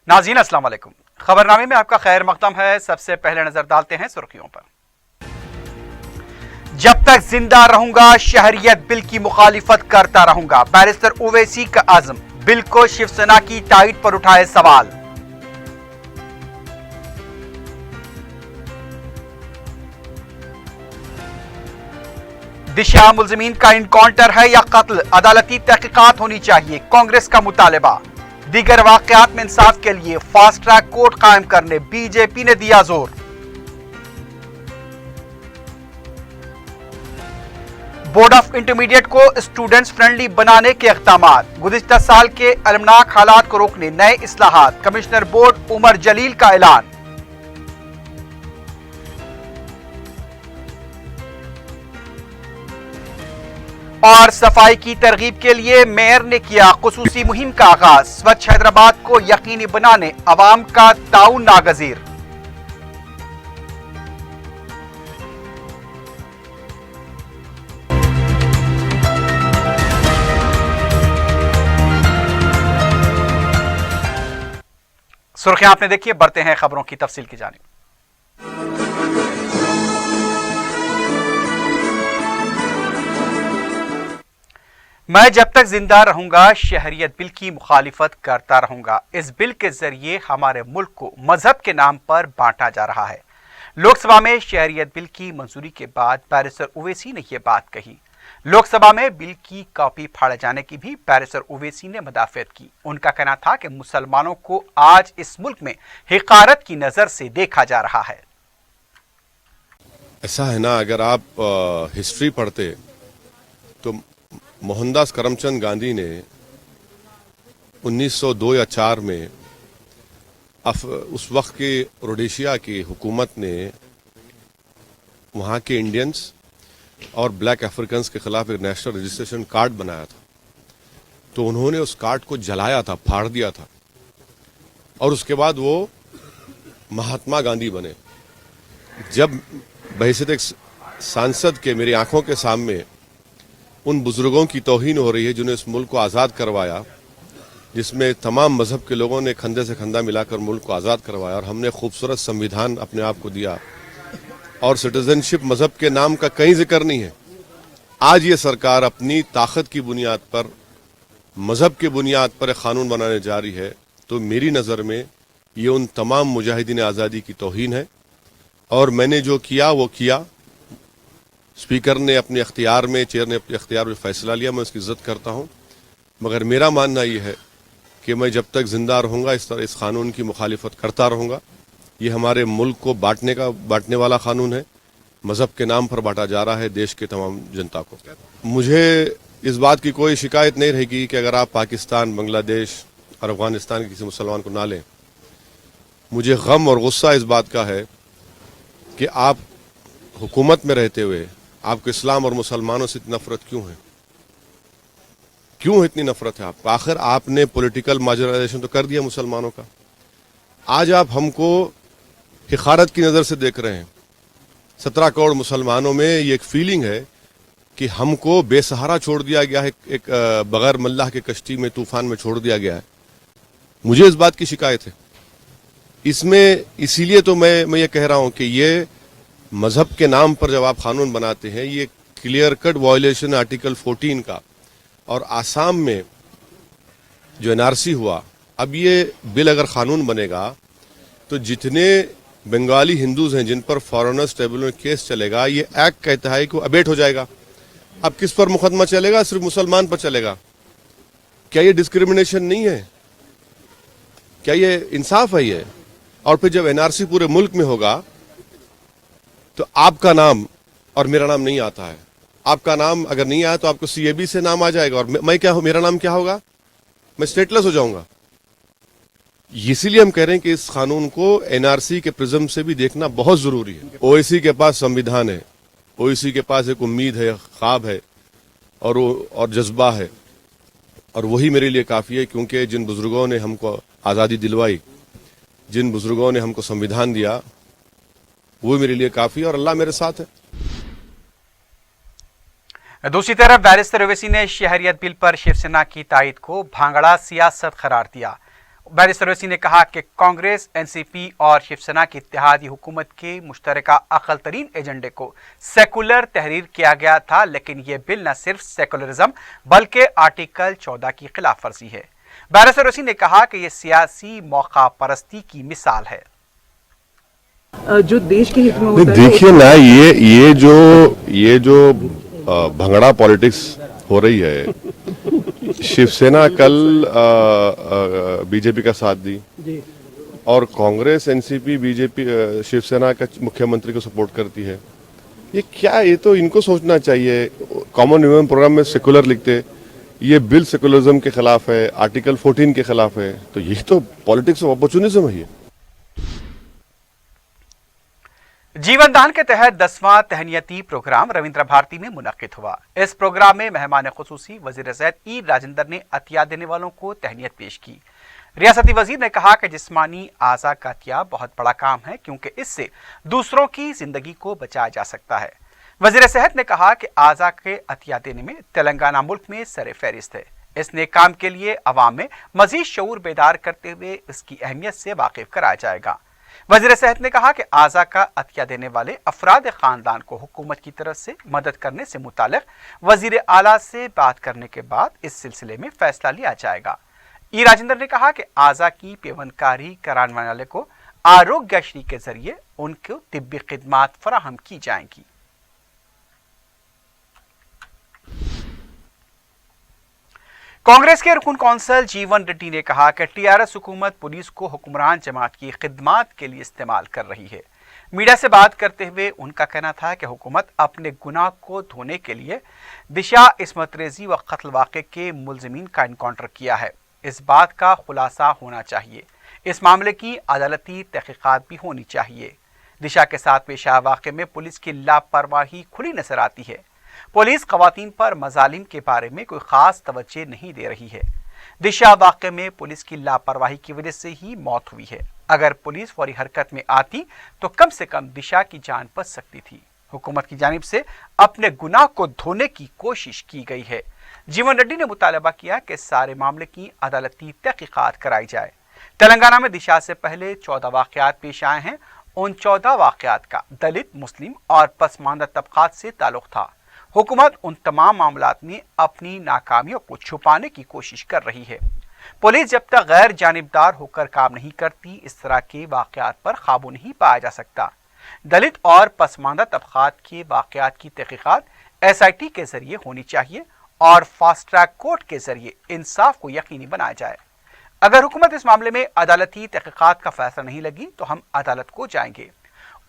नाज़रीन अस्सलाम वालेकुम। खबरनामे में आपका खैर मकदम है। सबसे पहले नजर डालते हैं सुर्खियों पर। जब तक जिंदा रहूंगा शहरियत बिल की मुखालिफत करता रहूंगा, बैरिस्टर ओवैसी का आज़म। बिल को शिवसेना की ताईद पर उठाए सवाल। दिशा मुलजिमीन का इनकाउंटर है या कत्ल, अदालती तहकीकात होनी चाहिए, कांग्रेस का मुतालबा। दीगर वाकयात में इंसाफ के लिए फास्ट ट्रैक कोर्ट कायम करने बीजेपी ने दिया जोर। बोर्ड ऑफ इंटरमीडिएट को स्टूडेंट्स फ्रेंडली बनाने के इक़दामात। गुज़िश्ता साल के अलमनाक हालात को रोकने नए इस्लाहात, कमिश्नर बोर्ड उमर जलील का ऐलान। और सफाई की तरगीब के लिए मेयर ने किया खुसूसी मुहिम का आगाज। स्वच्छ हैदराबाद को यकीनी बनाने अवाम का ताउन नागजीर। सुर्खियां आपने देखी, बढ़ते हैं खबरों की तफसील की जानिब। मैं जब तक जिंदा रहूंगा शहरियत बिल की मुखालिफत करता रहूंगा। इस बिल के जरिए हमारे मुल्क को मजहब के नाम पर बांटा जा रहा है। लोकसभा में शहरियत बिल की मंजूरी के बाद बैरिस्टर ओवैसी ने यह बात कही। लोकसभा में बिल की कॉपी फाड़े जाने की भी बैरिस्टर ओवैसी ने मदाफियत की। उनका कहना था कि मुसलमानों को आज इस मुल्क में हिकारत की नजर से देखा जा रहा है। ऐसा है ना, अगर आप हिस्ट्री पढ़ते तो मोहनदास करमचंद गांधी ने 1902 या 4 में उस वक्त की रोडेशिया की हुकूमत ने वहाँ के इंडियंस और ब्लैक अफ्रीकन्स के खिलाफ एक नेशनल रजिस्ट्रेशन कार्ड बनाया था। तो उन्होंने उस कार्ड को जलाया था, फाड़ दिया था, और उसके बाद वो महात्मा गांधी बने। जब बहैसियत एक सांसद के मेरी आंखों के सामने उन बुजुर्गों की तौहीन हो रही है जिन्होंने इस मुल्क को आज़ाद करवाया, जिसमें तमाम मजहब के लोगों ने कंधे से कंधा मिलाकर मुल्क को आज़ाद करवाया, और हमने खूबसूरत संविधान अपने आप को दिया, और सिटीजनशिप मजहब के नाम का कहीं जिक्र नहीं है। आज ये सरकार अपनी ताकत की बुनियाद पर, मजहब की बुनियाद पर एक कानून बनाने जा रही है। तो मेरी नज़र में ये उन तमाम मुजाहिदीन आज़ादी की तौहीन है, और मैंने जो किया वो किया। स्पीकर ने अपने अख्तियार में, चेयर ने अपने अख्तियार में फैसला लिया, मैं उसकी इज्जत करता हूँ। मगर मेरा मानना ये है कि मैं जब तक जिंदा रहूँगा इस कानून की मुखालिफत करता रहूँगा। ये हमारे मुल्क को बांटने वाला कानून है, मजहब के नाम पर बांटा जा रहा है देश के तमाम जनता को। मुझे इस बात की कोई शिकायत नहीं रहेगी कि अगर आप पाकिस्तान, बांग्लादेश और अफगानिस्तान के किसी मुसलमान को ना लें। मुझे गम और गुस्सा इस बात का है कि आप हुकूमत में रहते हुए आपको इस्लाम और मुसलमानों से इतनी नफरत क्यों है? क्यों इतनी नफरत है आपको? आखिर आपने पॉलिटिकल मार्जिनाइजेशन तो कर दिया मुसलमानों का। आज आप हमको हिकारत की नज़र से देख रहे हैं। 17 करोड़ मुसलमानों में ये एक फीलिंग है कि हमको बेसहारा छोड़ दिया गया है, एक बगैर मल्लाह के कश्ती में, तूफान में छोड़ दिया गया है। मुझे इस बात की शिकायत है। इसमें इसीलिए तो मैं ये कह रहा हूं कि ये मजहब के नाम पर जब आप कानून बनाते हैं, ये क्लियर कट वायलेशन आर्टिकल 14 का। और आसाम में जो एनआरसी हुआ, अब ये बिल अगर कानून बनेगा तो जितने बंगाली हिंदूज हैं जिन पर फॉरेनर्स ट्रिब्यूनल में केस चलेगा, ये एक्ट कहता है कि वो अबेट हो जाएगा। अब किस पर मुकदमा चलेगा? सिर्फ मुसलमान पर चलेगा। क्या ये डिस्क्रिमिनेशन नहीं है? क्या ये इंसाफ है ये? और फिर जब एनआरसी पूरे मुल्क में होगा तो आपका नाम और मेरा नाम नहीं आता है। आपका नाम अगर नहीं आया तो आपको सीएबी से नाम आ जाएगा, और मैं क्या हूं, मेरा नाम क्या होगा? मैं स्टेटलेस हो जाऊंगा। इसीलिए हम कह रहे हैं कि इस कानून को एनआरसी के प्रिज्म से भी देखना बहुत जरूरी है। ओवैसी के पास संविधान है, ओवैसी के पास एक उम्मीद है, ख्वाब है और जज्बा है, और वही मेरे लिए काफी है। क्योंकि जिन बुजुर्गों ने हमको आज़ादी दिलवाई, जिन बुजुर्गों ने हमको संविधान दिया, वो मेरे लिए काफी है, और अल्लाह मेरे साथ है। दूसरी तरफ बैरिस्टर ओवैसी ने शहरियत बिल पर शिवसेना की ताईद को भांगड़ा सियासत करार दिया। बैरिस्टर ओवैसी ने कहा कि कांग्रेस, एनसीपी और शिवसेना की इत्तेहादी हुकूमत के मुश्तरका अक़ल तरीन एजेंडे को सेकुलर तहरीर किया गया था, लेकिन ये बिल न सिर्फ सेकुलरिज्म बल्कि आर्टिकल 14 की खिलाफ वर्जी है। बैरिस्टर ओवैसी ने कहा कि यह सियासी मौका परस्ती की मिसाल है। जो देश के हित में होता है, देखिए ना, ये जो भंगड़ा पॉलिटिक्स हो रही है, शिवसेना कल बीजेपी का साथ दी और कांग्रेस, एनसीपी, बीजेपी शिवसेना का मुख्यमंत्री को सपोर्ट करती है। ये क्या, ये तो इनको सोचना चाहिए। कॉमन ह्यूमन प्रोग्राम में सेकुलर लिखते, ये बिल सेकुलरिज्म के खिलाफ है, आर्टिकल 14 के खिलाफ है, तो ये तो पॉलिटिक्स ऑफ अपॉर्चुनिज्म है। जीवन दान के तहत 10वां तहनीती प्रोग्राम रविंद्र भारती में मुनक्किद हुआ। इस प्रोग्राम में मेहमान खुसूसी वजीर सेहत ई राजेंद्र ने अतिया देने वालों को तहनीत पेश की। रियासती वजीर ने कहा कि जिस्मानी आज़ा का अतिया बहुत बड़ा काम है, क्योंकि इससे दूसरों की जिंदगी को बचाया जा सकता है। वजीर सेहत ने कहा कि आज़ा के अतिया देने में तेलंगाना मुल्क में सरे फहरिस्त है। इस नेक काम के लिए अवाम में मजीद शऊर बेदार करते हुए इसकी अहमियत से वाकिफ कराया जाएगा। वजीर सेहत ने कहा कि आज़ा का अतिया देने वाले अफराद खानदान को हुकूमत की तरफ से मदद करने से मुतालिक वजीर आला से बात करने के बाद इस सिलसिले में फैसला लिया जाएगा। ई राजेंद्र ने कहा कि आज़ा की पेवनकारी कराने वाले को आरोग्यश्री के जरिए उनको तिब्बी खिदमात फराहम की जाएंगी। कांग्रेस के रुकन कौंसल जीवन रेड्डी ने कहा कि टीआरएस हुकूमत पुलिस को हुक्मरान जमात की खिदमात के लिए इस्तेमाल कर रही है। मीडिया से बात करते हुए उनका कहना था कि हुकूमत अपने गुनाह को धोने के लिए दिशा इस्मत रेजी व कत्ल वाक़े के मुलजिमीन का इनकाउंटर किया है। इस बात का खुलासा होना चाहिए। इस मामले की अदालती तहकीकात भी होनी चाहिए। दिशा के साथ पेश आए वाक़े में पुलिस की लापरवाही खुली नजर आती है। पुलिस खवातीन पर मजालिम के बारे में कोई खास तवज्जो नहीं दे रही है। दिशा वाक़े में पुलिस की लापरवाही की वजह से ही मौत हुई है। अगर पुलिस फौरी हरकत में आती तो कम से कम दिशा की जान बच सकती थी। हुकूमत की जानिब से अपने गुनाह को धोने की कोशिश की गई है। जीवन रेड्डी ने मुतालबा किया कि सारे मामले की अदालती तहकीकात कराई जाए। तेलंगाना में दिशा से पहले 14 वाक़यात पेश आए हैं। उन 14 वाक़यात का दलित, मुस्लिम और पसमानदा तबकात से ताल्लुक था। हुकूमत उन तमाम मामलात में अपनी नाकामियों को छुपाने की कोशिश कर रही है। पुलिस जब तक गैर जानिबदार होकर काम नहीं करती, इस तरह के वाक़यात पर काबू नहीं पाया जा सकता। दलित और पसमानदा तबकात के वाक़यात की तहकीकात SIT के जरिए होनी चाहिए और फास्ट ट्रैक कोर्ट के जरिए इंसाफ को यकीनी बनाया जाए। अगर हुकूमत इस मामले में अदालती तहकीकात का फैसला नहीं लगी तो हम अदालत को जाएंगे।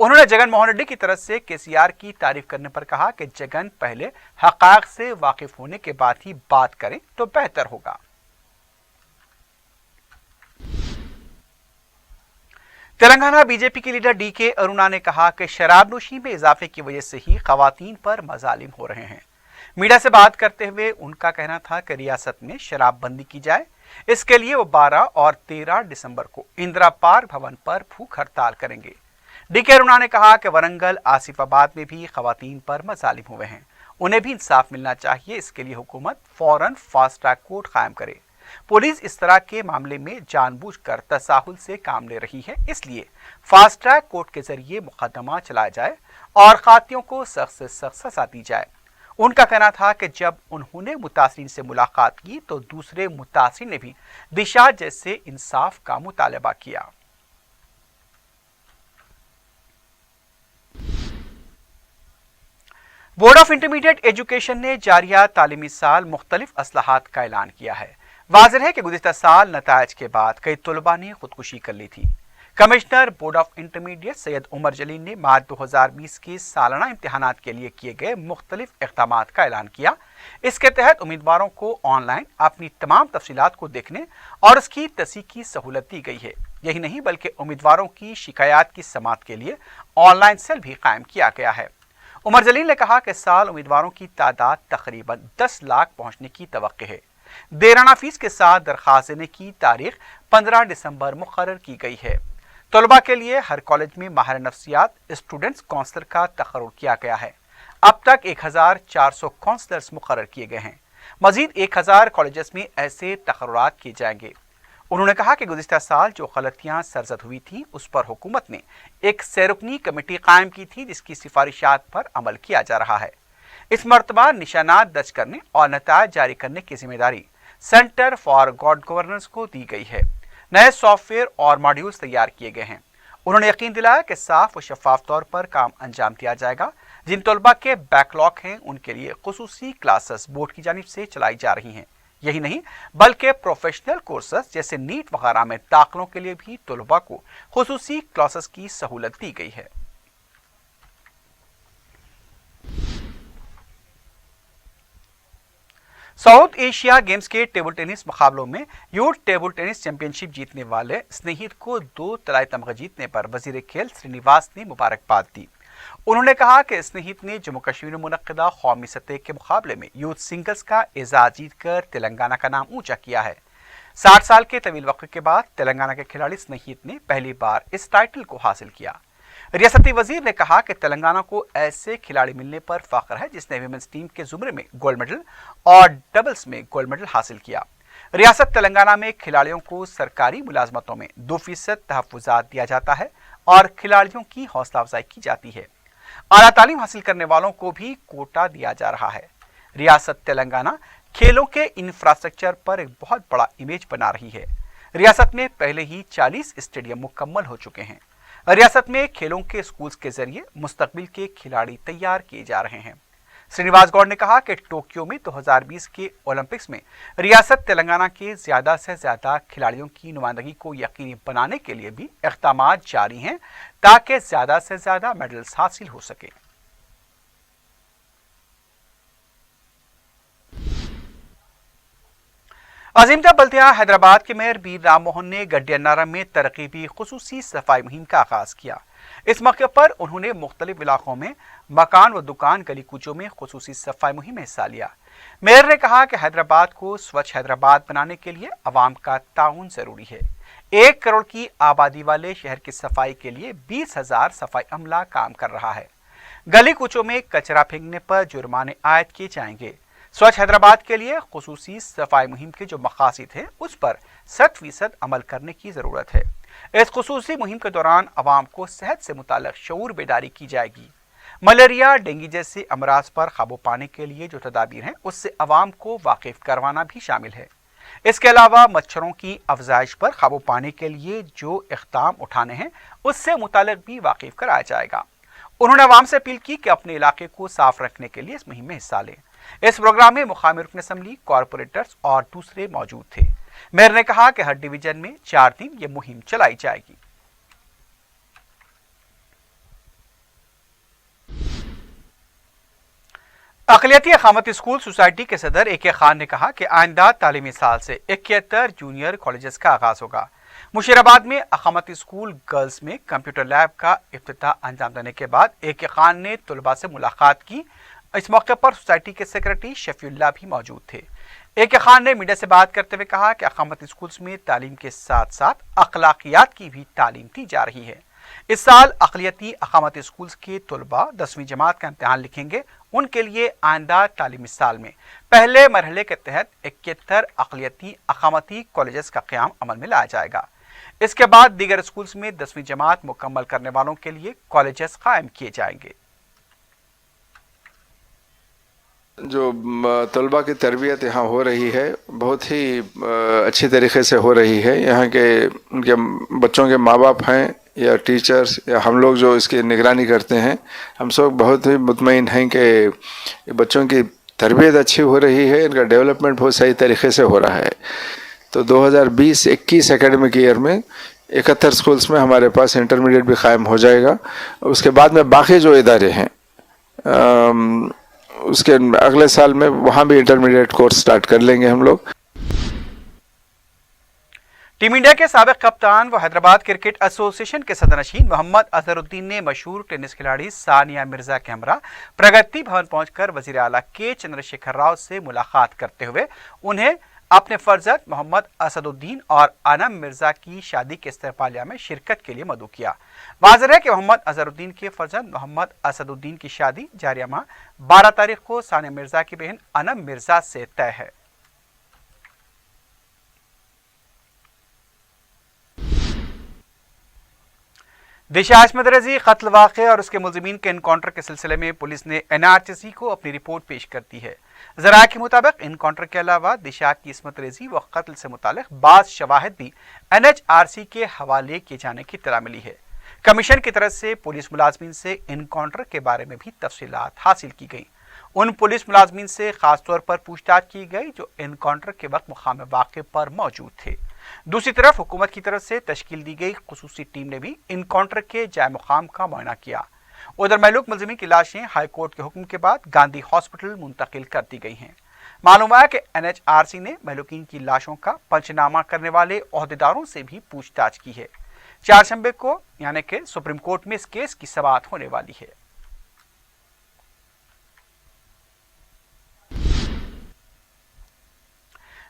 उन्होंने जगन मोहन रेड्डी की तरफ से KCR की तारीफ करने पर कहा कि जगन पहले हक़ाइक़ से वाकिफ होने के बाद ही बात करें तो बेहतर होगा। तेलंगाना बीजेपी के लीडर DK अरुणा ने कहा कि शराबनोशी में इजाफे की वजह से ही खवातीन पर मजालिम हो रहे हैं। मीडिया से बात करते हुए उनका कहना था कि रियासत में शराबबंदी की जाए। इसके लिए वो 12 और 13 दिसंबर को इंदिरा पार्क भवन पर भूख हड़ताल करेंगे। DK अरुणा ने कहा कि वरंगल, आसिफाबाद में भी खवातीन पर मजालिम हुए हैं, उन्हें भी इंसाफ मिलना चाहिए। इसके लिए हुकूमत फौरन फास्ट ट्रैक कोर्ट कायम करे। पुलिस इस तरह के मामले में जानबूझकर तसाहुल से काम ले रही है, इसलिए फास्ट ट्रैक कोर्ट के जरिए मुकदमा चलाया जाए और खातियों को सख्त से सख्त सजा दी जाए। उनका कहना था कि जब उन्होंने मुतासिरीन से मुलाकात की तो दूसरे मुतासिरीन ने भी दिशा जैसे इंसाफ का मुतालबा किया। बोर्ड ऑफ इंटरमीडिएट एजुकेशन ने जारिया तालीमी साल मुख्तलिफ असलाहात का ऐलान किया है। वाज़ेह है कि गुज़िश्ता साल नताइज के बाद कई तलबा ने खुदकुशी कर ली थी। Commissioner board of intermediate Syed Umar Jalil ने मार्च 2020 के सालाना इम्तिहानात के लिए किए गए मुख्तलिफ इक़दामात का ऐलान किया। इसके तहत उम्मीदवारों को ऑनलाइन अपनी तमाम तफसीलात को देखने और उसकी तस्दीक की सहूलत दी गई है। यही नहीं बल्कि उम्मीदवारों की शिकायत की समाअत के लिए ऑनलाइन सेल भी कायम किया गया है। उमर जलील ने कहा कि साल उम्मीदवारों की तादाद तकरीबन 10 लाख पहुंचने की तवक्को है। देराना फीस के साथ दरखास्त देने की तारीख 15 दिसंबर मुकर्रर की गई है। तलबा के लिए हर कॉलेज में माहिर नफ्सियात स्टूडेंट्स काउंसलर का तकर्रुर किया गया है। अब तक 1400 काउंसलर्स मुकर्रर किए गए हैं। मजीद 1000 कॉलेजेस में ऐसे तकर्रुरात किए जाएंगे। उन्होंने कहा कि गुज़िश्ता साल जो गलतियां सरजद हुई थी उस पर हुकूमत ने एक सैरुकनी कमेटी कायम की थी जिसकी सिफारिशात पर अमल किया जा रहा है। इस मरतबा निशानात दर्ज करने और नतायज जारी करने की जिम्मेदारी सेंटर फॉर गुड गवर्नेंस को दी गई है। नए सॉफ्टवेयर और मॉड्यूल्स तैयार किए गए हैं। उन्होंने यकीन दिलाया कि साफ और शफाफ तौर पर काम अंजाम दिया जाएगा। जिन तलबा के बैकलॉग हैं उनके लिए खुसूसी क्लासेस बोर्ड की जानिब से चलाई जा रही हैं। यही नहीं बल्कि प्रोफेशनल कोर्सेस जैसे नीट वगैरह में दाखिलों के लिए भी तलबा को खुसूसी क्लासेस की सहूलत दी गई है। साउथ एशिया गेम्स के टेबल टेनिस मुकाबलों में यूथ टेबल टेनिस चैंपियनशिप जीतने वाले स्नेहित को 2 तलाई तमगा जीतने पर वजीर खेल श्रीनिवास ने मुबारकबाद दी। उन्होंने कहा कि स्नेहित ने जम्मू कश्मीर में मुनक्किदा कौमी सतह के मुकाबले में यूथ सिंगल्स का एजाज जीत कर तेलंगाना का नाम ऊंचा किया है। 60 साल के तवील वक्त के बाद तेलंगाना के खिलाड़ी स्नेहित ने पहली बार इस टाइटल को हासिल किया। रियासती वजीर ने कहा कि तेलंगाना को ऐसे खिलाड़ी मिलने पर फख्र है जिसने विमेंस टीम के जुमरे में गोल्ड मेडल और डबल्स में गोल्ड मेडल हासिल किया। रियासत तेलंगाना में खिलाड़ियों को सरकारी मुलाजमतों में 2% तहफ़्फ़ुज़ात दिया जाता है और खिलाड़ियों की हौसला अफजाई की जाती है। आला तालीम हासिल करने वालों को भी कोटा दिया जा रहा है। रियासत तेलंगाना खेलों के इंफ्रास्ट्रक्चर पर एक बहुत बड़ा इमेज बना रही है। रियासत में पहले ही 40 स्टेडियम मुकम्मल हो चुके हैं। रियासत में खेलों के स्कूल्स के जरिए मुस्तकबिल के खिलाड़ी तैयार किए जा रहे हैं। श्रीनिवास गौड़ ने कहा कि टोक्यो में 2020 के ओलंपिक्स में रियासत तेलंगाना के ज्यादा से ज्यादा खिलाड़ियों की नुमाइंदगी को यकीनी बनाने के लिए भी इक़दाम जारी हैं ताकि ज्यादा से ज्यादा मेडल्स हासिल हो सके। अजीमता बल्दिया हैदराबाद के मेयर बीर राम मोहन ने गड्डियानारा में तरकीबी खुसूसी सफाई मुहिम का आगाज किया। इस मौके पर उन्होंने मुख्तलिफ इलाकों में मकान व दुकान गली कूचों में खुसूसी सफाई मुहिम में हिस्सा लिया। मेयर ने कहा कि हैदराबाद को स्वच्छ हैदराबाद बनाने के लिए अवाम का ताउन जरूरी है। 1 करोड़ की आबादी वाले शहर की सफाई के लिए 20,000 सफाई अमला काम कर रहा है। गली कूचों में कचरा फेंकने पर जुर्माने आयद किए जाएंगे। स्वच्छ हैदराबाद के लिए खुसूसी सफाई मुहिम के जो मकासद हैं उस पर 100% अमल करने की जरूरत है। इस खुसूसी मुहिम के दौरान अवाम को सेहत से मुताल्लिक शऊर बेदारी की जाएगी। मलेरिया डेंगू जैसे अमराज पर काबू पाने के लिए जो तदाबीर हैं उससे अवाम को वाकिफ करवाना भी शामिल है। इसके अलावा मच्छरों की अफजाइश पर काबू पाने के लिए जो इक़दाम उठाने हैं उससे मुताल्लिक भी वाकिफ कराया जाएगा। उन्होंने अवाम से अपील की कि अपने इलाके को साफ रखने के लिए इस मुहिम में हिस्सा लें। इस प्रोग्राम में मुकामी रुकन असम्बली, कॉरपोरेटर्स और दूसरे मौजूद थे। मेयर ने कहा कि हर डिवीजन में 4 दिन ये मुहिम चलाई जाएगी। अक़लियती अक़ामती स्कूल सोसाइटी के सदर ए के खान ने कहा कि आइंदा तालीमी साल से 71 जूनियर कॉलेजेस का आगाज होगा। मुशीराबाद में अक़ामती स्कूल गर्ल्स में कंप्यूटर लैब का इफ्तिताह अंजाम देने के बाद ए के खान ने तलबा से मुलाकात की। इस मौके पर सोसाइटी के सेक्रेटरी शफीउल्लाह भी मौजूद थे। ए के खान ने मीडिया से बात करते हुए कहा कि अक़ामती स्कूल्स में तालीम के साथ साथ अखलाकियात की भी तालीम दी जा रही है। इस साल अक़लियती अक़ामती स्कूल्स के तलबा 10वीं जमात का इम्तिहान लिखेंगे। उनके लिए आइंदा तालीमी साल में पहले मरहले के तहत 71 अक़लियती अक़ामती कॉलेजेस का क़याम अमल में लाया जाएगा। इसके बाद दीगर स्कूल्स में 10वीं जमात मुकम्मल करने वालों के लिए कॉलेजेस कायम किए जाएंगे। जो तलबा की तरबियत यहाँ हो रही है बहुत ही अच्छी तरीके से हो रही है। यहाँ के उनके बच्चों के माँ बाप हैं या टीचर्स या हम लोग जो इसकी निगरानी करते हैं, हम सब बहुत ही मुतमईन हैं कि बच्चों की तरबियत अच्छी हो रही है, इनका डेवलपमेंट बहुत सही तरीके से हो रहा है। तो 2020-21 एकेडमिक ईयर में 71 स्कूल्स में हमारे पास इंटरमीडिएट भी कायम हो जाएगा। उसके बाद में बाकी जो इदारे हैं उसके अगले साल में वहाँ भी इंटरमीडिएट कोर्स स्टार्ट कर लेंगे हम लोग। टीम इंडिया के साबिक कप्तान व हैदराबाद क्रिकेट एसोसिएशन के सदरनशीन मोहम्मद अजहरुद्दीन ने मशहूर टेनिस खिलाड़ी सानिया मिर्जा के हमरा प्रगति भवन पहुंचकर वजीर आला के चंद्रशेखर राव से मुलाकात करते हुए उन्हें अपने फर्जंद मोहम्मद असदुद्दीन और अनम मिर्जा की शादी के इस्तकबालिया में शिरकत के लिए मदऊ किया। वाज़ेह है कि मोहम्मद अजहरुद्दीन के फर्जंद मोहम्मद असदुद्दीन की शादी जारिया माह 12 तारीख को सानिया मिर्जा की बहन अनम मिर्जा से तय है। दिशा अहमद रजी कत्ल वाक़े और उसके मुलजिमीन के इनकाउंटर के सिलसिले में पुलिस ने NRTC को अपनी रिपोर्ट पेश कर दी है। ज़राए के मुताबिक इनकाउंटर के अलावा दिशा की इस्मत रेजी व कत्ल से मुतालिक बाज़ शवाहिद भी NHRC के हवाले किए जाने की इत्तला मिली है। कमीशन की तरफ से पुलिस मुलाजमीन से इनकाउंटर के बारे में भी तफसीलात हासिल की गई। उन पुलिस मुलाजमीन से खास तौर पर पूछताछ की गई जो इनकाउंटर के वक्त मुकाम वाक़े पर मौजूद थे। दूसरी तरफ हुकूमत की तरफ से तश्कील दी गई खुसूसी टीम ने भी इनकाउंटर के जाए मुकाम का मुआयना किया। उधर महलूक मुलजिमीन की लाशें हाई कोर्ट के हुक्म के बाद गांधी हॉस्पिटल मुंतकिल कर दी गई हैं। मालूम है कि NHRC ने महलूकीन की लाशों का पंचनामा करने वाले ओहदेदारों से भी पूछताछ की है। चारशंबे को यानी कि सुप्रीम कोर्ट में इस केस की समाअत होने वाली है।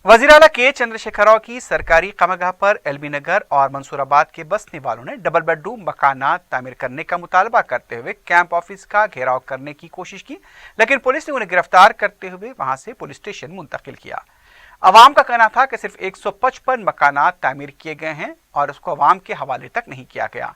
वज़ीर आला के चंद्रशेखर राव की सरकारी कमगाह पर LB नगर और मंसूराबाद के बसने वालों ने डबल बेडरूम मकानात तामीर करने का मुतालबा करते हुए कैंप ऑफिस का घेराव करने की कोशिश की, लेकिन पुलिस ने उन्हें गिरफ्तार करते हुए वहां से पुलिस स्टेशन मुंतकिल किया। अवाम का कहना था कि सिर्फ 155 मकानात तामीर किए गए हैं और उसको अवाम के हवाले तक नहीं किया गया।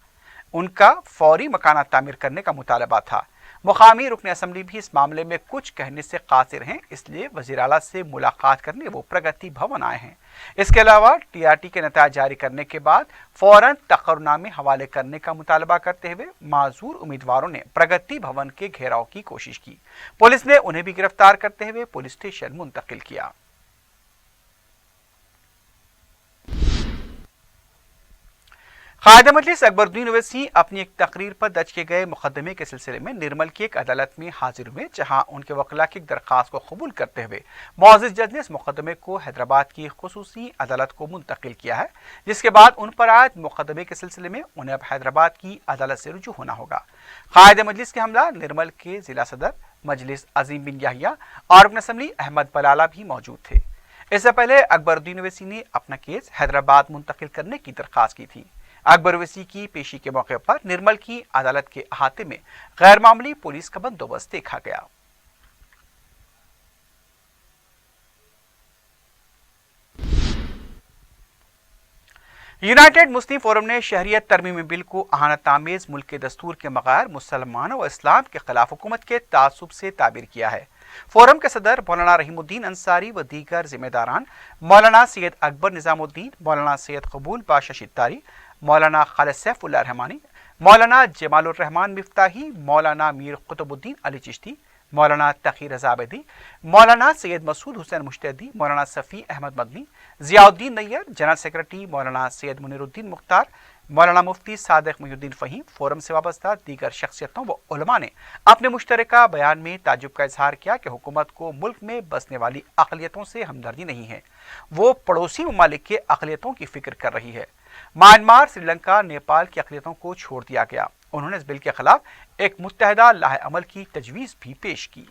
उनका फौरी मकानात तामीर करने का मुतालबा था। मुकामी रुकन असम्बली भी इस मामले में कुछ कहने से कासिर हैं, इसलिए वज़ीर आला से मुलाकात करने वो प्रगति भवन आए हैं। इसके अलावा TRT के नतायज जारी करने के बाद फौरन तकर्रुनामे हवाले करने का मुतालबा करते हुए माजूर उम्मीदवारों ने प्रगति भवन के घेराव की कोशिश की। पुलिस ने उन्हें भी गिरफ्तार करते हुए पुलिस स्टेशन मुंतकिल किया। कायद मजलिस अकबरुद्दीन ओवैसी अपनी एक तकरीर पर दर्ज किए गए मुकदमे के सिलसिले में निर्मल की एक अदालत में हाजिर हुए, जहां उनके वकला की दरख्वास्त को कबूल करते हुए मुअज़्ज़िज़ जज ने इस मुकदमे को हैदराबाद की खुसूसी अदालत को मुंतकिल किया है, जिसके बाद उन पर आयद मुकदमे के सिलसिले में उन्हें अब हैदराबाद की अदालत से रुजू होना होगा। कायद मजलिस के हमला निर्मल के जिला सदर मजलिस अजीम बिन याहिया और रुकन असम्बली अहमद बलाला भी मौजूद थे। इससे पहले अकबरुद्दीन ओवैसी ने अपना केस हैदराबाद मुंतकिल करने की दरख्वास्त की थी। अकबर ओवैसी की पेशी के मौके पर निर्मल की अदालत के अहाते में गैर मामूली पुलिस का बंदोबस्त देखा गया। यूनाइटेड मुस्लिम फोरम ने शहरियत तरमीमी बिल को अहानत-आमेज मुल्क के दस्तूर के बगैर मुसलमानों व इस्लाम के खिलाफ हुकूमत के तासुब से ताबीर किया है। फोरम के सदर मौलाना रहीमुद्दीन अंसारी व दीगर जिम्मेदारान मौलाना सैयद अकबर निजामुद्दीन, मौलाना सैयद कबूल बाशा शित्तारी, मौलाना खालिद सैफुल्लाह रहमानी, मौलाना जमालुर रहमान मिफ्ताही, मौलाना मीर कुतुबुद्दीन अली चिश्ती, मौलाना तकी रज़ा आबिदी, मौलाना सैयद मसूद हुसैन मुश्तदी, मौलाना सफ़ी अहमद मदनी, ज़ियाउद्दीन नैयर, जनरल सेक्रेटरी मौलाना सैयद मुनीरुद्दीन मुख्तार, मौलाना मुफ्ती सादिक मुहीउद्दीन फ़हीम, फोरम से वाबस्ता दीगर शख्सियतों व उलमा ने अपने मुश्तरका बयान में ताज्जुब का इजहार किया कि हुकूमत को मुल्क में बसने वाली अक़लियतों से हमदर्दी नहीं है, वो पड़ोसी ममालिक के अक़लियतों की फ़िक्र कर रही है। म्यांमार, श्रीलंका, नेपाल की अक़लियतों को छोड़ दिया गया। उन्होंने इस बिल के खिलाफ एक मुत्तहदा लाहे अमल की तजवीज़ भी पेश की।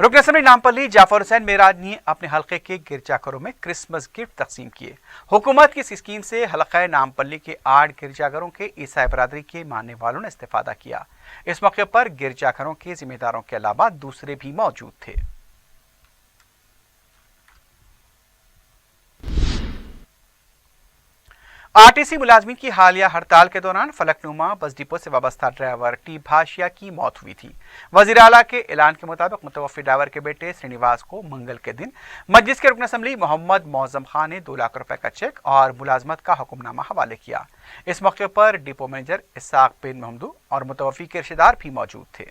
रुकन असम्बली नामपल्ली जाफर हुसैन मेराज ने अपने हल्के के गिरजाघरों में क्रिसमस गिफ्ट तकसीम किए। हुकूमत की इस स्कीम से हल्का नामपल्ली के 8 गिरजाघरों के ईसाई बरादरी के मानने वालों ने इस्तेफादा किया। इस मौके पर गिरजाघरों के जिम्मेदारों के अलावा दूसरे भी मौजूद थे। RTC मुलाजमीन की हालिया हड़ताल के दौरान फलकनुमा बस डिपो से वाबस्ता ड्राइवर टी भाशिया की मौत हुई थी। वज़ीर आला के ऐलान के मुताबिक मुतवफ़्फ़ी ड्राइवर के बेटे श्रीनिवास को मंगल के दिन मजलिस के रुकन असम्बली मोहम्मद मौज़म खान ने 2 लाख रुपए का चेक और मुलाजमत का हुक्मनामा हवाले किया। इस मौके पर डिपो मैनेजर इसाक बिन महमदू और मुतवफ़्फ़ी के रिश्तेदार भी मौजूद थे।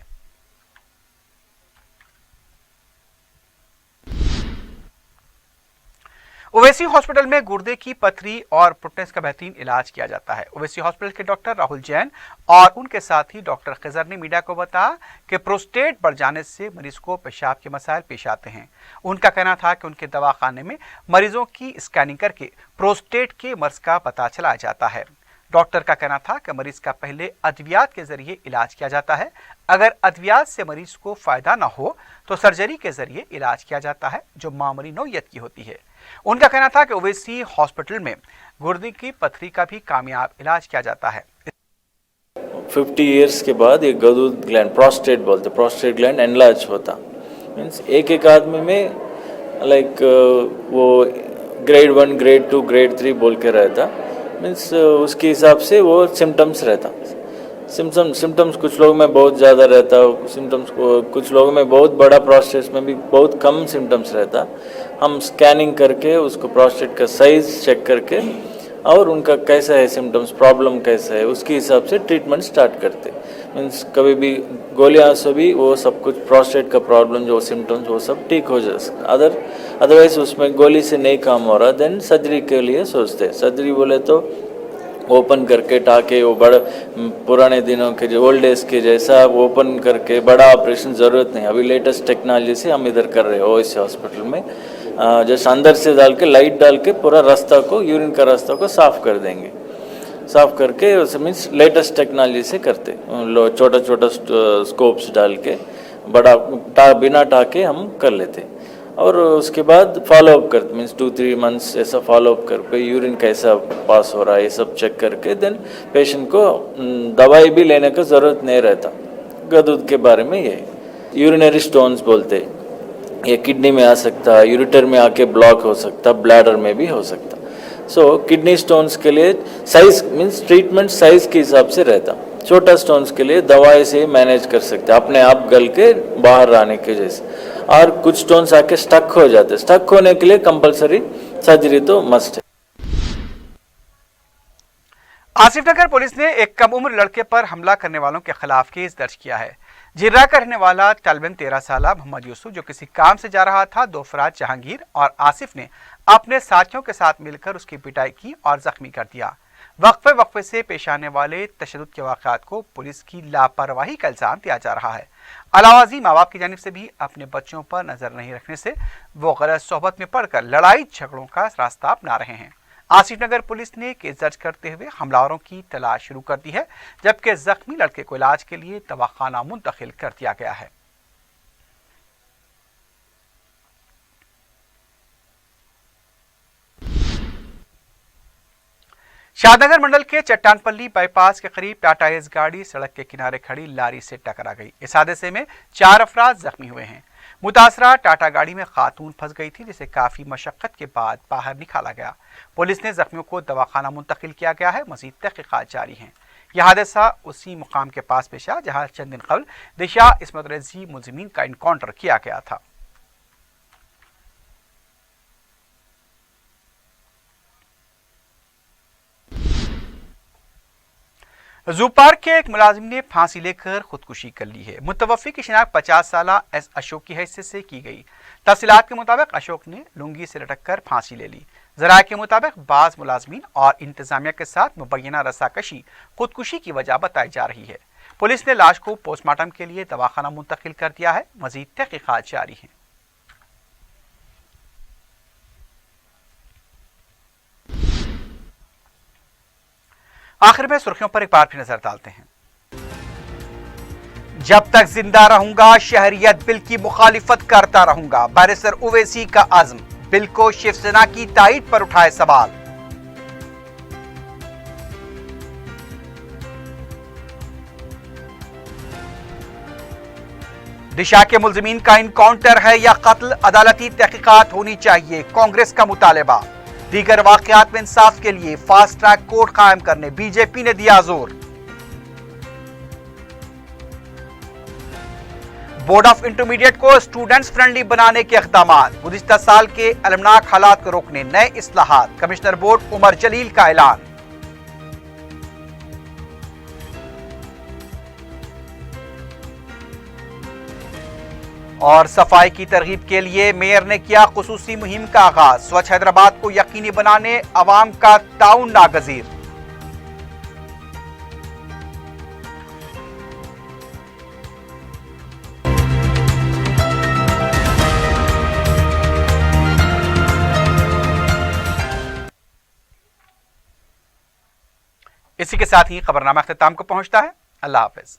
ओवैसी हॉस्पिटल में गुर्दे की पथरी और प्रोटेस का बेहतरीन इलाज किया जाता है। ओवैसी हॉस्पिटल के डॉक्टर राहुल जैन और उनके साथी डॉक्टर खिजर ने मीडिया को बताया कि प्रोस्टेट बढ़ जाने से मरीज को पेशाब के मसाइल पेश आते हैं। उनका कहना था कि उनके दवाखाने में मरीजों की स्कैनिंग करके प्रोस्टेट के मर्ज का पता चला जाता है। डॉक्टर का कहना था कि मरीज का पहले अद्वियात के जरिए इलाज किया जाता है। अगर अद्वियात से मरीज को फायदा ना हो तो सर्जरी के जरिए इलाज किया जाता है, जो मामूली नौयत की होती है। उनका कहना था कि ओवैसी हॉस्पिटल में गुर्दे की पथरी का भी कामयाब इलाज किया जाता है। 50 इयर्स के बाद एक गदूद ग्लैंड, प्रोस्टेट बोलते, प्रोस्टेट ग्लैंड एनलार्ज होता, मीन्स एक आदमी में लाइक वो ग्रेड 1 ग्रेड 2 ग्रेड 3 बोल के रहता, मीन्स उसके हिसाब से वो सिम्टम्स रहता। सिम्टम्स कुछ लोगों में बहुत ज़्यादा रहता, सिम्टम्स कुछ लोगों में बहुत बड़ा, प्रोस्टेट में भी बहुत कम सिम्टम्स रहता। हम स्कैनिंग करके उसको प्रोस्टेट का साइज चेक करके और उनका कैसा है सिम्टम्स, प्रॉब्लम कैसा है, उसके हिसाब से ट्रीटमेंट स्टार्ट करते। मीन्स कभी भी गोलियां से भी वो सब कुछ प्रोस्टेट का प्रॉब्लम जो सिम्टम्स वो सब ठीक हो जाए। अदरवाइज उसमें गोली से नहीं काम हो रहा, देन सर्जरी के लिए सोचते। सर्जरी बोले तो ओपन करके टाके वो बड़ा पुराने दिनों के जो ओल्ड एज के जैसा ओपन करके बड़ा ऑपरेशन ज़रूरत नहीं। अभी लेटेस्ट टेक्नोलॉजी से हम इधर कर रहे हैं ओएससी हॉस्पिटल में, जैसे अंदर से डाल के लाइट डाल के पूरा रास्ता को, यूरिन का रास्ता को साफ़ कर देंगे। साफ़ करके उसे मीन्स लेटेस्ट टेक्नोलॉजी से करते, छोटा छोटा स्कोप्स डाल के बड़ा बिना टाके हम कर लेते। और उसके बाद फॉलो अप करते, मीन्स 2-3 मंथ्स ऐसा फॉलो अप करके यूरिन कैसा पास हो रहा है ये सब चेक करके देन पेशेंट को दवाई भी लेने का ज़रूरत नहीं रहता। गदूद के बारे में ये यूरिनरी स्टोन्स बोलते, ये किडनी में आ सकता है, यूरेटर में आके ब्लॉक हो सकता, ब्लैडर में भी हो सकता। सो किडनी स्टोन्स के लिए साइज मीन्स ट्रीटमेंट साइज के हिसाब से रहता। छोटा स्टोन्स के लिए दवाई से मैनेज कर सकते, अपने आप गल के बाहर आने के जैसे। और कुछ स्टोन्स आके स्टक हो जाते, स्टक होने के लिए कंपलसरी सर्जरी तो मस्ट है। आसिफ नगर पुलिस ने एक कम उम्र लड़के पर हमला करने वालों के खिलाफ केस दर्ज किया है। जिर्रा का रहने वाला तलबन 13 साल मोहम्मद यूसुफ जो किसी काम से जा रहा था, दो फराज जहांगीर और आसिफ ने अपने साथियों के साथ मिलकर उसकी पिटाई की और जख्मी कर दिया। वक्फे से पेश आने वाले तशद्दुद के वाक़यात को पुलिस की लापरवाही का इल्ज़ाम दिया जा रहा है। अलावाजी माँ बाप की जानिब से भी अपने बच्चों पर नजर नहीं रखने से वो गलत सोहबत में पड़कर लड़ाई झगड़ों का रास्ता अपना रहे हैं। आसिफ नगर पुलिस ने केस दर्ज करते हुए हमलावरों की तलाश शुरू कर दी है, जबकि जख्मी लड़के को इलाज के लिए दवाखाना मुंतकिल कर दिया गया है। शादनगर मंडल के चट्टानपल्ली बाईपास के करीब टाटा एस गाड़ी सड़क के किनारे खड़ी लारी से टकरा गई। इस हादसे में 4 अफराद जख्मी हुए हैं। मुतासरा टाटा गाड़ी में खातून फंस गई थी, जिसे काफी मशक्कत के बाद बाहर निकाला गया। पुलिस ने जख्मियों को दवाखाना मुंतकिल किया गया है, मजीद तहकीकात जारी हैं। यह हादसा उसी मुकाम के पास पेश आया जहां चंद दिन कबल दिशा इस्मत रेजी मुलजिमीन का इनकाउंटर किया गया था। जू पार्क के एक मुलाजिम ने फांसी लेकर खुदकुशी कर ली है। मुतवफ़्फ़ी की शिनाख्त 50 साल एस अशोक की हैसियत से की गई। तफसीलात के मुताबिक अशोक ने लुंगी से लटक कर फांसी ले ली। ज़राए के मुताबिक बाज़ मुलाजमीन और इंतजामिया के साथ मुबैना रस्साकशी खुदकुशी की वजह बताई जा रही है। पुलिस ने लाश को पोस्टमार्टम के लिए दवाखाना मुंतकिल कर दिया है, मजीद तहकीकात जारी हैं। आखिर में सुर्खियों पर एक बार फिर नजर डालते हैं। जब तक जिंदा रहूंगा शहरियत बिल की मुखालिफत करता रहूंगा, बैरिस्टर ओवैसी का आज़म। बिल को शिवसेना की ताईद पर उठाए सवाल। दिशा के मुलजिमीन का इनकाउंटर है या कत्ल, अदालती तहकीकात होनी चाहिए, कांग्रेस का मुतालबा। दीगर वाकयात में इंसाफ के लिए फास्ट ट्रैक कोर्ट कायम करने बीजेपी ने दिया जोर। बोर्ड ऑफ इंटरमीडिएट को स्टूडेंट्स फ्रेंडली बनाने के इक़दामात। गुज़िश्ता साल के अलमनाक हालात को रोकने नए इस्लाहात। कमिश्नर बोर्ड उमर जलील का ऐलान। और सफाई की तरगीब के लिए मेयर ने किया खुसूसी मुहिम का आगाज। स्वच्छ हैदराबाद को यकीनी बनाने अवाम का ताउन नागजीर। इसी के साथ ही खबरनामा अख्ताम को पहुंचता है। अल्लाह हाफिज।